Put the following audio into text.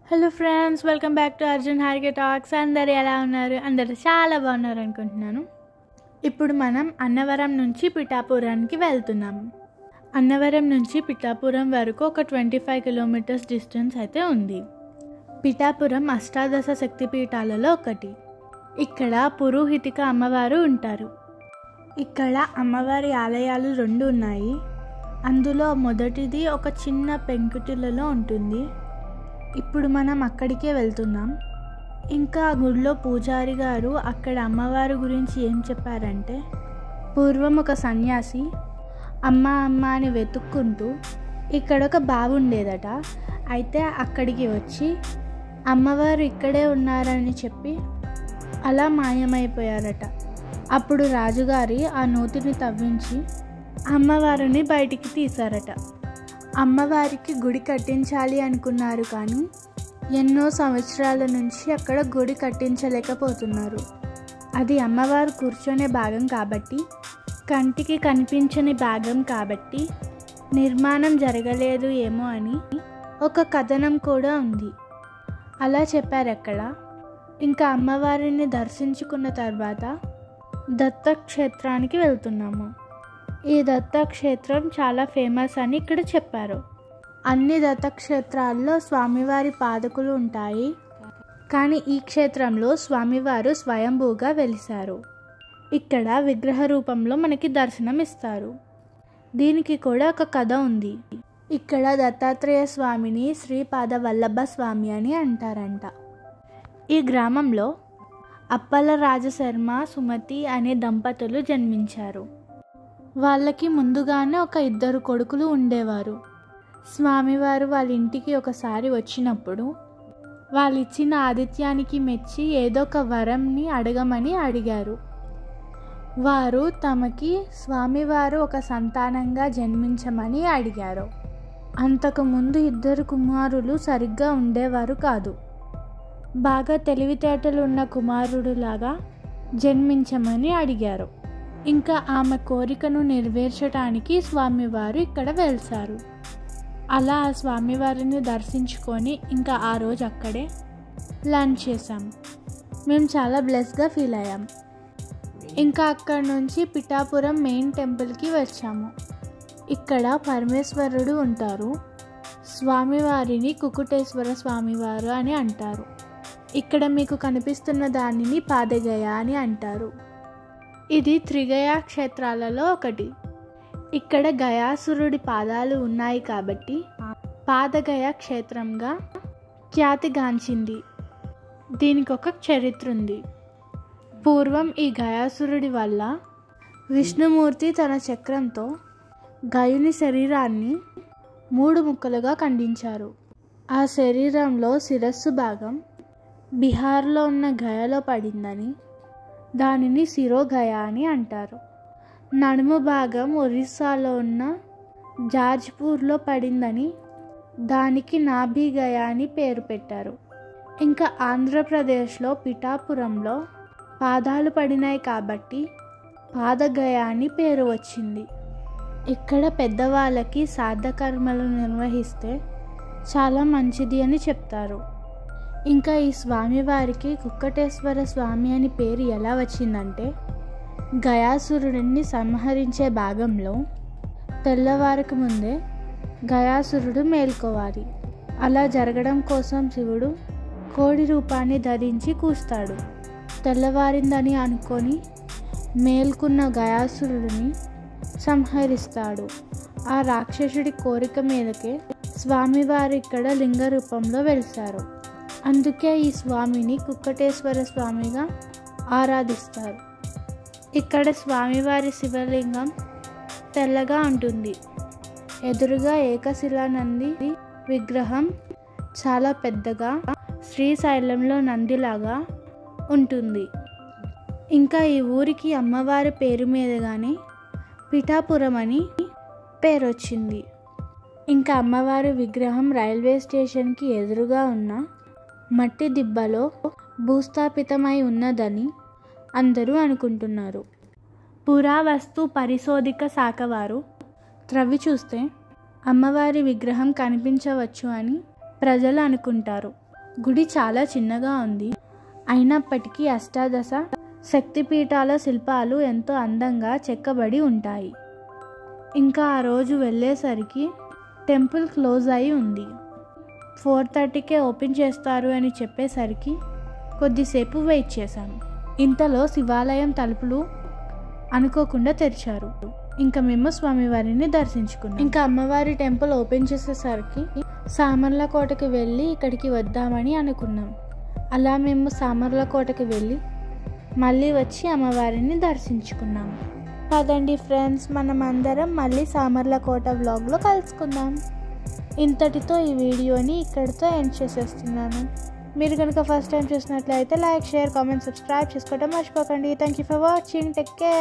Hello friends, welcome back to Arjun Harika talks. అందరు ఎలా ఉన్నారు? అందరు చాలా బాగున్నారు అనుకుంటున్నాను. ఇప్పుడు మనం అన్నవరం నుంచి పిఠాపురానికి వెళ్తున్నాము. అన్నవరం నుంచి పిఠాపురం వరకు ఒక 25 కిలోమీటర్స్ డిస్టెన్స్ అయితే ఉంది. పిఠాపురం అష్టాదశ శక్తిపీఠాలలో ఒకటి. ఇక్కడ పురోహితిక అమ్మవారు ఉంటారు. ఇక్కడ అమ్మవారి ఆలయాలు 2 ఉన్నాయి. అందులో మొదటిది ఒక చిన్న పెంకుటిలలో ఉంటుంది. ఇప్పుడు మనం అక్కడికే వెళ్తున్నాం. ఇంకా గుడిలో పూజారి గారు అక్కడ అమ్మవారి గురించి ఏం చెప్పారంటే, పూర్వం ఒక సన్యాసి అమ్మ అమ్మ అని వెతుక్కుంటూ ఇక్కడ ఒక బావి ఉండేదట. అయితే అక్కడికి వచ్చి అమ్మవారు ఇక్కడే ఉన్నారని చెప్పి అలా మాయమైపోయారట. అప్పుడు రాజుగారి ఆ నూతిని తవ్వించి అమ్మవారిని బయటికి తీశారట. అమ్మవారికి గుడి కట్టించాలి అనుకున్నారు, కానీ ఎన్నో సంవత్సరాల నుంచి అక్కడ గుడి కట్టించలేకపోతున్నారు. అది అమ్మవారు కూర్చొనే భాగం కాబట్టి, కంటికి కనిపించని భాగం కాబట్టి నిర్మాణం జరగలేదు ఏమో అని ఒక కథనం కూడా ఉంది. అలా చెప్పారు అక్కడ. ఇంకా అమ్మవారిని దర్శించుకున్న తర్వాత దత్తక్షేత్రానికి వెళ్తున్నాము. ఈ దత్తక్షేత్రం చాలా ఫేమస్ అని ఇక్కడ చెప్పారు. అన్ని దత్తక్షేత్రాల్లో స్వామివారి పాదకులు ఉంటాయి, కానీ ఈ క్షేత్రంలో స్వామివారు స్వయంభూగా వెలిశారు. ఇక్కడ విగ్రహ రూపంలో మనకి దర్శనం ఇస్తారు. దీనికి కూడా ఒక కథ ఉంది. ఇక్కడ దత్తాత్రేయ స్వామిని శ్రీపాద వల్లభ స్వామి అని అంటారంట. ఈ గ్రామంలో అప్పల రాజశర్మ సుమతి అనే దంపతులు జన్మించారు. వాళ్ళకి ముందుగానే ఒక 2 కొడుకులు ఉండేవారు. స్వామివారు వాళ్ళ ఇంటికి ఒకసారి వచ్చినప్పుడు వాళ్ళు ఇచ్చిన ఆతిథ్యానికి మెచ్చి ఏదో ఒక వరంని అడగమని అడిగారు. వారు తమకి స్వామివారు ఒక సంతానంగా జన్మించమని అడిగారు. అంతకుముందు 2 కుమారులు సరిగ్గా ఉండేవారు కాదు. బాగా తెలివితేటలు ఉన్న కుమారుడులాగా జన్మించమని అడిగారు. ఇంకా ఆమె కోరికను నెరవేర్చడానికి స్వామివారు ఇక్కడ వెలిశారు. అలా ఆ స్వామివారిని దర్శించుకొని ఇంకా ఆ రోజు అక్కడే లంచ్ చేసాం. మేము చాలా బ్లెస్గా ఫీల్ అయ్యాం. ఇంకా అక్కడ నుంచి పిఠాపురం మెయిన్ టెంపుల్కి వచ్చాము. ఇక్కడ పరమేశ్వరుడు ఉంటారు. స్వామివారిని కుకుటేశ్వర స్వామివారు అని అంటారు. ఇక్కడ మీకు కనిపిస్తున్న దానిని పాదగయ అని అంటారు. ఇది త్రిగయా క్షేత్రాలలో ఒకటి. ఇక్కడ గయాసురుడి పాదాలు ఉన్నాయి కాబట్టి పాదగయ క్షేత్రంగా ఖ్యాతిగాంచింది. దీనికి ఒక చరిత్ర ఉంది. పూర్వం ఈ గయాసురుడి వల్ల విష్ణుమూర్తి తన చక్రంతో గయుని శరీరాన్ని 3 ముక్కలుగా ఖండించారు. ఆ శరీరంలో శిరస్సు భాగం బీహార్లో ఉన్న గయలో పడిందని దానిని శిరోగయ అని అంటారు. నడుము భాగం ఒరిస్సాలో ఉన్న జాజ్పూర్లో పడిందని దానికి నాభిగయ అని పేరు పెట్టారు. ఇంకా ఆంధ్రప్రదేశ్లో పిఠాపురంలో పాదాలు పడినాయి కాబట్టి పాదగయ అని పేరు వచ్చింది. ఇక్కడ పెద్దవాళ్ళకి శ్రాద్ధకర్మలు నిర్వహిస్తే చాలా మంచిది అని చెప్తారు. ఇంకా ఈ స్వామివారికి కుక్కటేశ్వర స్వామి అని పేరు ఎలా వచ్చిందంటే, గయాసురుడిని సంహరించే భాగంలో తెల్లవారికి ముందే గయాసురుడు మేల్కోవాలి. అలా జరగడం కోసం శివుడు కోడి రూపాన్ని ధరించి కూస్తాడు. తెల్లవారిందని అనుకొని మేల్కున్న గయాసురుడిని సంహరిస్తాడు. ఆ రాక్షసుడి కోరిక మీదకే స్వామివారు ఇక్కడ లింగ రూపంలో వెలిశారు. అందుకే ఈ స్వామిని కుక్కటేశ్వర స్వామిగా ఆరాధిస్తారు. ఇక్కడ స్వామివారి శివలింగం తెల్లగా ఉంటుంది. ఎదురుగా ఏకశిలానంది విగ్రహం చాలా పెద్దగా శ్రీశైలంలో నందిలాగా ఉంటుంది. ఇంకా ఈ ఊరికి అమ్మవారి పేరు మీదుగానే పిఠాపురం అని పేరు వచ్చింది. ఇంకా అమ్మవారి విగ్రహం రైల్వే స్టేషన్కి ఎదురుగా ఉన్న మట్టి దిబ్బలో భూస్థాపితమై ఉన్నదని అందరూ అనుకుంటున్నారు. పురావస్తు పరిశోధక శాఖ వారు త్రవ్వి చూస్తే అమ్మవారి విగ్రహం కనిపించవచ్చు అని ప్రజలు అనుకుంటారు. గుడి చాలా చిన్నగా ఉంది, అయినప్పటికీ అష్టాదశ శక్తిపీఠాల శిల్పాలు ఎంతో అందంగా చెక్కబడి ఉంటాయి. ఇంకా ఆ రోజు వెళ్ళేసరికి టెంపుల్ క్లోజ్ అయి ఉంది. 4:30కే ఓపెన్ చేస్తారు అని చెప్పేసరికి కొద్దిసేపు వెయిట్ చేశాను. ఇంతలో శివాలయం తలుపులు అనుకోకుండా తెరిచారు. ఇంకా మేము స్వామివారిని దర్శించుకున్నాం. ఇంకా అమ్మవారి టెంపుల్ ఓపెన్ చేసేసరికి సామర్లకోటకి వెళ్ళి ఇక్కడికి వద్దామని అనుకున్నాం. అలా మేము సామర్లకోటకి వెళ్ళి మళ్ళీ వచ్చి అమ్మవారిని దర్శించుకున్నాం. పదండి ఫ్రెండ్స్, మనం అందరం మళ్ళీ సామర్లకోట వ్లాగ్లో కలుసుకుందాం. ఇంతటితో ఈ వీడియోని ఇక్కడితో ఎండ్ చేసేస్తున్నాను. మీరు కనుక ఫస్ట్ టైం చూసినట్లయితే లైక్, షేర్, కామెంట్, సబ్స్క్రైబ్ చేసుకోవడం మర్చిపోకండి. Thank you for watching. Take care.